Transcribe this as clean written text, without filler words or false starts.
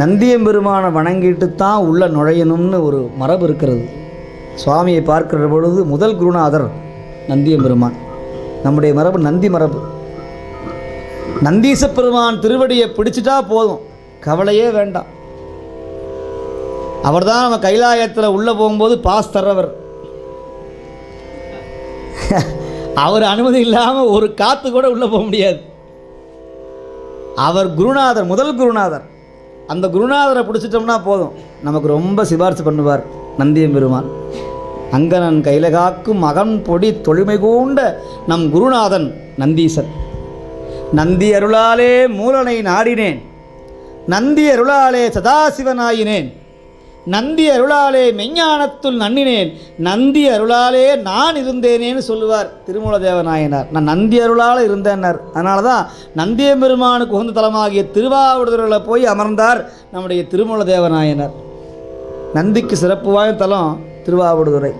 நந்தியம்பெருமானை வணங்கிட்டு தான் உள்ள நுழையணும்னு ஒரு மரபு இருக்கிறது. சுவாமியை பார்க்கிற பொழுது முதல் குருநாதர் நந்தியம்பெருமான். நம்முடைய மரபு நந்தி மரபு. நந்தீச பெருமான் திருவடியை பிடிச்சிட்டா போதும், கவலையே வேண்டாம். அவர் தான் நம்ம கைலாயத்தில் உள்ளே போகும்போது பாஸ் தர்றவர். அவர் அனுமதி இல்லாமல் ஒரு காற்று கூட உள்ளே போக முடியாது. அவர் குருநாதர், முதல் குருநாதர். அந்த குருநாதரை பிடிச்சிட்டோம்னா போதும், நமக்கு ரொம்ப சிபாரிசு பண்ணுவார் நந்தியம்பெருமான். அங்கனன் கைலகாக்கும் மகன் பொடி தொழுமை கூண்ட நம் குருநாதன் நந்தீசன். நந்தி அருளாலே மூலனை நாடினேன், நந்தி அருளாலே சதாசிவனாயினேன், நந்தி அருளாலே மெஞ்ஞானத்துள் நன்னினேன், நந்தி அருளாலே நான் இருந்தேனேன்னு சொல்லுவார் திருமூல தேவநாயனார். நான் நந்தி அருளால் இருந்தேன்னார். அதனால தான் நந்தியம்பெருமானுக்கு உகந்த தலமாகிய திருவாவடுதுறையில் போய் அமர்ந்தார் நம்முடைய திருமூல தேவநாயனார். நந்திக்கு சிறப்பு வாய்ந்த தலம் திருவாவடுதுறை.